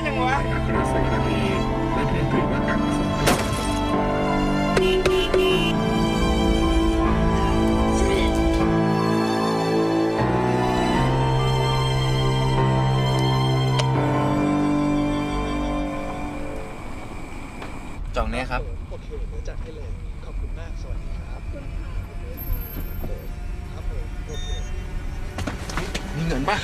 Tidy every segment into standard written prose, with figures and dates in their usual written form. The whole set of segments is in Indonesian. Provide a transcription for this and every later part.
yang wah. Kerasa kali. Terima kasih.จองเนี่ยครับ โอเคเดี๋ยวจัดให้เลยขอบคุณมากสวัสดีครับครับผมโอเค มีเงินป่ะ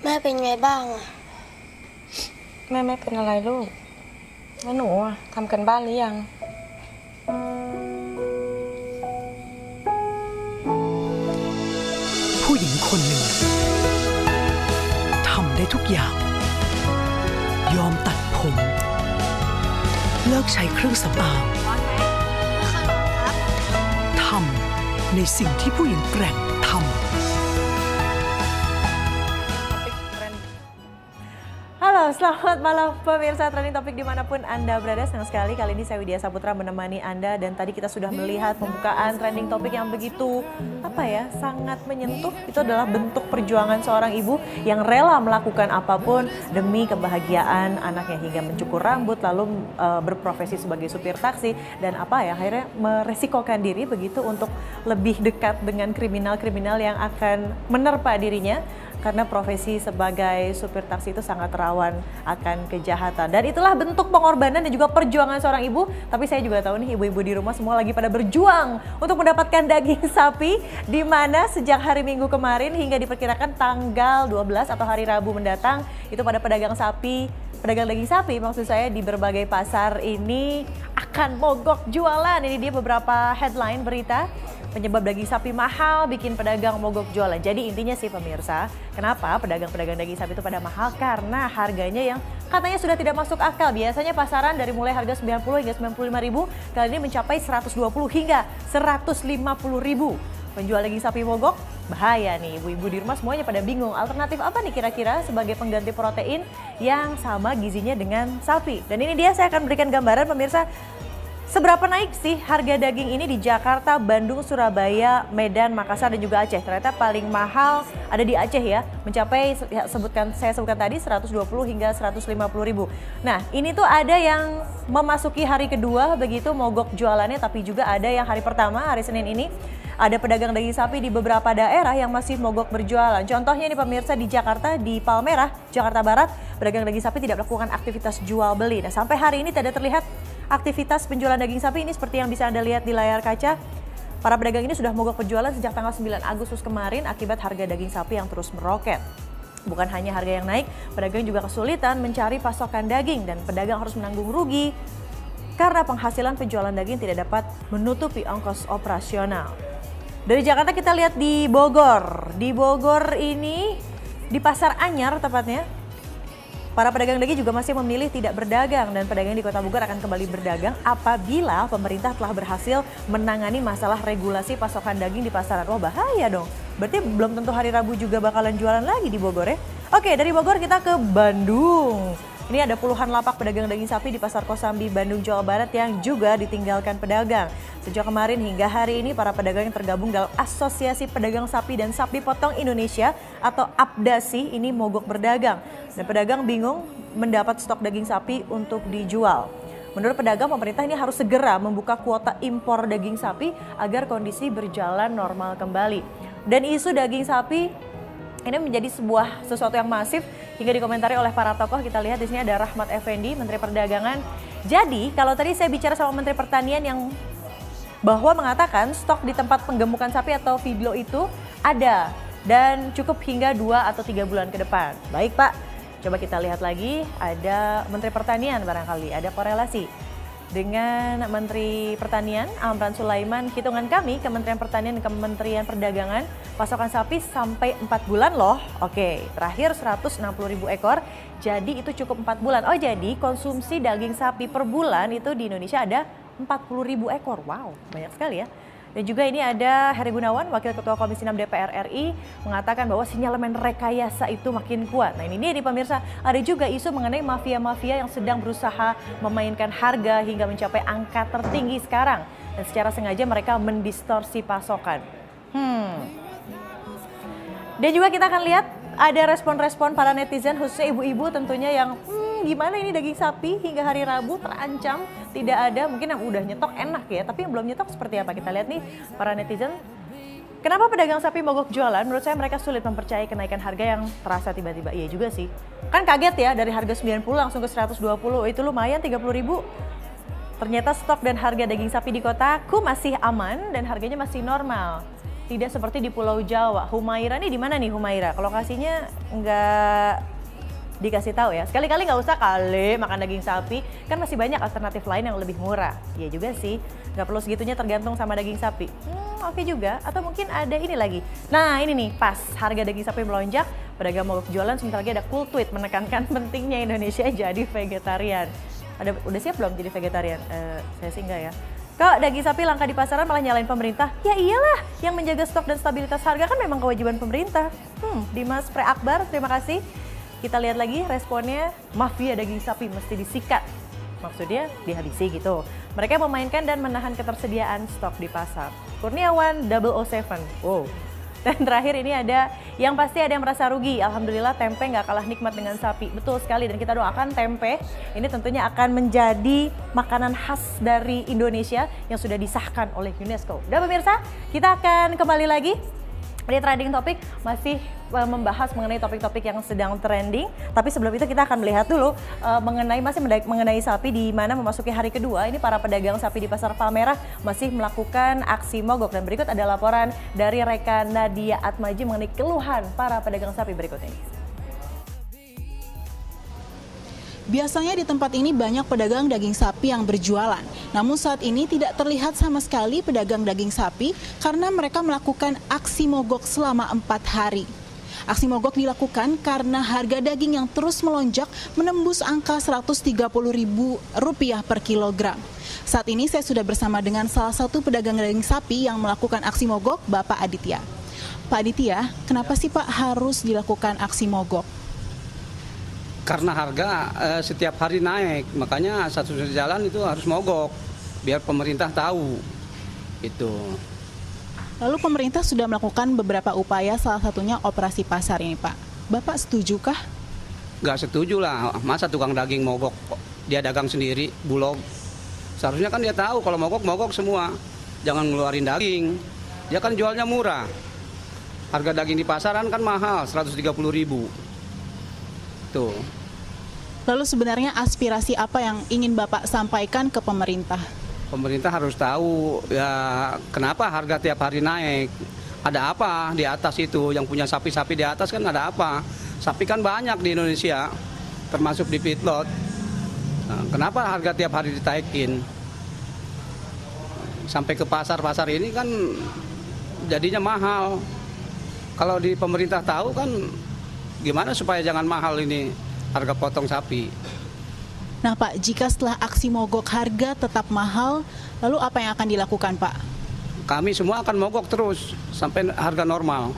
แม่เป็นไงบ้างอะ แม่ไม่เป็นอะไรลูกแล้วหนูอะทำกันบ้านหรือยัง ผู้หญิงคนหนึ่งทำได้ทุกอย่าง ยอมตัดผม เลิกใช้เครื่องสำอางทำในสิ่งที่ผู้หญิงแกร่งทำ Halo, selamat malam pemirsa Trending Topik dimanapun Anda berada. Senang sekali kali ini saya Widya Saputra menemani Anda. Dan tadi kita sudah melihat pembukaan Trending Topik yang begitu, sangat menyentuh. Itu adalah bentuk perjuangan seorang ibu yang rela melakukan apapun demi kebahagiaan anaknya. Hingga mencukur rambut, lalu berprofesi sebagai supir taksi. Dan akhirnya meresikokan diri begitu untuk lebih dekat dengan kriminal-kriminal yang akan menerpa dirinya. Karena profesi sebagai supir taksi itu sangat rawan akan kejahatan. Dan itulah bentuk pengorbanan dan juga perjuangan seorang ibu. Tapi saya juga tahu nih ibu-ibu di rumah semua lagi pada berjuang untuk mendapatkan daging sapi. Di mana sejak hari Minggu kemarin hingga diperkirakan tanggal 12 atau hari Rabu mendatang. Itu pada pedagang sapi, pedagang daging sapi maksud saya di berbagai pasar ini akan mogok jualan. Ini dia beberapa headline berita. Penyebab daging sapi mahal bikin pedagang mogok jualan. Jadi intinya sih pemirsa, kenapa pedagang-pedagang daging sapi itu pada mahal? Karena harganya yang katanya sudah tidak masuk akal. Biasanya pasaran dari mulai harga 90 hingga 95 ribu, kali ini mencapai 120 hingga 150 ribu. Penjual daging sapi mogok, bahaya nih ibu-ibu di rumah semuanya pada bingung. Alternatif apa nih kira-kira sebagai pengganti protein yang sama gizinya dengan sapi? Dan ini dia saya akan berikan gambaran pemirsa. Seberapa naik sih harga daging ini di Jakarta, Bandung, Surabaya, Medan, Makassar dan juga Aceh? Ternyata paling mahal ada di Aceh ya, mencapai saya sebutkan tadi 120 hingga 150 ribu. Nah ini tuh ada yang memasuki hari kedua begitu mogok jualannya, tapi juga ada yang hari pertama, hari Senin ini. Ada pedagang daging sapi di beberapa daerah yang masih mogok berjualan. Contohnya nih pemirsa di Jakarta, di Palmerah, Jakarta Barat, pedagang daging sapi tidak melakukan aktivitas jual beli. Nah sampai hari ini tidak terlihat aktivitas penjualan daging sapi ini seperti yang bisa Anda lihat di layar kaca. Para pedagang ini sudah mogok berjualan sejak tanggal 9 Agustus kemarin akibat harga daging sapi yang terus meroket. Bukan hanya harga yang naik, pedagang juga kesulitan mencari pasokan daging dan pedagang harus menanggung rugi karena penghasilan penjualan daging tidak dapat menutupi ongkos operasional. Dari Jakarta kita lihat di Bogor. Di Bogor ini, di Pasar Anyar tepatnya, para pedagang daging juga masih memilih tidak berdagang dan pedagang di Kota Bogor akan kembali berdagang apabila pemerintah telah berhasil menangani masalah regulasi pasokan daging di pasaran. Wah bahaya dong, berarti belum tentu hari Rabu juga bakalan jualan lagi di Bogor ya. Oke, dari Bogor kita ke Bandung. Ini ada puluhan lapak pedagang daging sapi di Pasar Kosambi, Bandung, Jawa Barat yang juga ditinggalkan pedagang. Sejak kemarin hingga hari ini para pedagang yang tergabung dalam Asosiasi Pedagang Sapi dan Sapi Potong Indonesia atau APDASI ini mogok berdagang. Dan pedagang bingung mendapat stok daging sapi untuk dijual. Menurut pedagang, pemerintah ini harus segera membuka kuota impor daging sapi agar kondisi berjalan normal kembali. Dan isu daging sapi ini menjadi sesuatu yang masif hingga dikomentari oleh para tokoh. Kita lihat di sini ada Rahmat Effendi, Menteri Perdagangan. Jadi kalau tadi saya bicara sama Menteri Pertanian yang bahwa mengatakan stok di tempat penggemukan sapi atau feedlot itu ada dan cukup hingga 2 atau 3 bulan ke depan. Baik Pak, coba kita lihat lagi ada Menteri Pertanian barangkali, ada korelasi dengan Menteri Pertanian Amran Sulaiman. Hitungan kami Kementerian Pertanian dan Kementerian Perdagangan pasokan sapi sampai 4 bulan loh. Oke, terakhir 160 ribu ekor, jadi itu cukup 4 bulan. Oh jadi konsumsi daging sapi per bulan itu di Indonesia ada 40 ribu ekor. Wow, banyak sekali ya. Dan juga ini ada Heri Gunawan, Wakil Ketua Komisi 6 DPR RI, mengatakan bahwa sinyalemen rekayasa itu makin kuat. Nah ini nih pemirsa, ada juga isu mengenai mafia-mafia yang sedang berusaha memainkan harga hingga mencapai angka tertinggi sekarang. Dan secara sengaja mereka mendistorsi pasokan. Dan juga kita akan lihat ada respon-respon para netizen khususnya ibu-ibu tentunya yang gimana ini daging sapi hingga hari Rabu terancam tidak ada, mungkin yang udah nyetok enak ya, tapi yang belum nyetok seperti apa? Kita lihat nih para netizen. Kenapa pedagang sapi mogok jualan? Menurut saya mereka sulit mempercayai kenaikan harga yang terasa tiba-tiba. Iya juga sih. Kan kaget ya dari harga 90 langsung ke 120, itu lumayan 30.000. Ternyata stok dan harga daging sapi di kotaku masih aman dan harganya masih normal. Tidak seperti di Pulau Jawa. Humaira nih di mana nih Humaira? Lokasinya nggak dikasih tahu ya. Sekali-kali nggak usah kali makan daging sapi, kan masih banyak alternatif lain yang lebih murah. Iya juga sih, nggak perlu segitunya tergantung sama daging sapi. Oke juga, atau mungkin ada ini lagi. Nah ini nih, pas harga daging sapi melonjak, pedagang mogok jualan, sebentar lagi ada cool tweet menekankan pentingnya Indonesia jadi vegetarian. Udah siap belum jadi vegetarian? Saya sih enggak ya. Kok daging sapi langka di pasaran malah nyalain pemerintah? Ya iyalah, yang menjaga stok dan stabilitas harga kan memang kewajiban pemerintah. Dimas Pre Akbar, terima kasih. Kita lihat lagi responnya, mafia daging sapi mesti disikat. Maksudnya dihabisi gitu. Mereka memainkan dan menahan ketersediaan stok di pasar. Kurniawan 007, wow. Dan terakhir ini ada yang pasti ada yang merasa rugi. Alhamdulillah tempe nggak kalah nikmat dengan sapi. Betul sekali, dan kita doakan tempe ini tentunya akan menjadi makanan khas dari Indonesia yang sudah disahkan oleh UNESCO. Dan pemirsa, kita akan kembali lagi di trending topik, masih membahas mengenai topik-topik yang sedang trending. Tapi sebelum itu kita akan melihat dulu mengenai sapi, di mana memasuki hari kedua ini para pedagang sapi di Pasar Palmerah masih melakukan aksi mogok. Dan berikut ada laporan dari rekan Nadia Atmaji mengenai keluhan para pedagang sapi berikut ini. Biasanya di tempat ini banyak pedagang daging sapi yang berjualan. Namun saat ini tidak terlihat sama sekali pedagang daging sapi karena mereka melakukan aksi mogok selama 4 hari. Aksi mogok dilakukan karena harga daging yang terus melonjak menembus angka Rp130.000 per kilogram. Saat ini saya sudah bersama dengan salah satu pedagang daging sapi yang melakukan aksi mogok, Bapak Aditya. Pak Aditya, kenapa sih Pak harus dilakukan aksi mogok? Karena harga setiap hari naik, makanya satu jalan itu harus mogok biar pemerintah tahu itu. Lalu pemerintah sudah melakukan beberapa upaya, salah satunya operasi pasar ini Pak. Bapak setujukah? Nggak setuju lah, masa tukang daging mogok, dia dagang sendiri, Bulog. Seharusnya kan dia tahu kalau mogok semua, jangan ngeluarin daging. Dia kan jualnya murah, harga daging di pasaran kan mahal, 130.000. Tuh. Lalu sebenarnya aspirasi apa yang ingin Bapak sampaikan ke pemerintah? Pemerintah harus tahu ya kenapa harga tiap hari naik. Ada apa di atas itu, yang punya sapi-sapi di atas kan ada apa. Sapi kan banyak di Indonesia, termasuk di feedlot. Nah, kenapa harga tiap hari ditaikin? Sampai ke pasar-pasar ini kan jadinya mahal. Kalau di pemerintah tahu kan gimana supaya jangan mahal ini harga potong sapi. Nah Pak, jika setelah aksi mogok harga tetap mahal, lalu apa yang akan dilakukan Pak? Kami semua akan mogok terus sampai harga normal.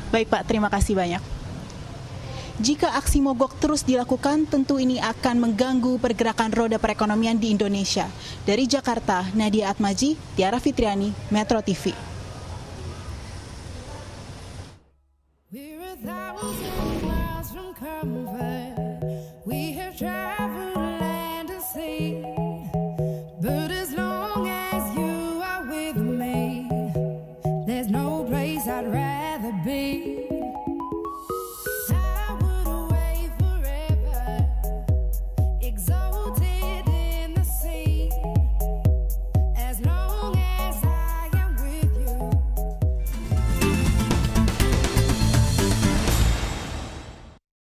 Baik Pak, terima kasih banyak. Jika aksi mogok terus dilakukan, tentu ini akan mengganggu pergerakan roda perekonomian di Indonesia. Dari Jakarta, Nadia Atmaji, Tiara Fitriani, Metro TV. We have traveled land and sea, but as long as you are with me, there's no place I'd rather be.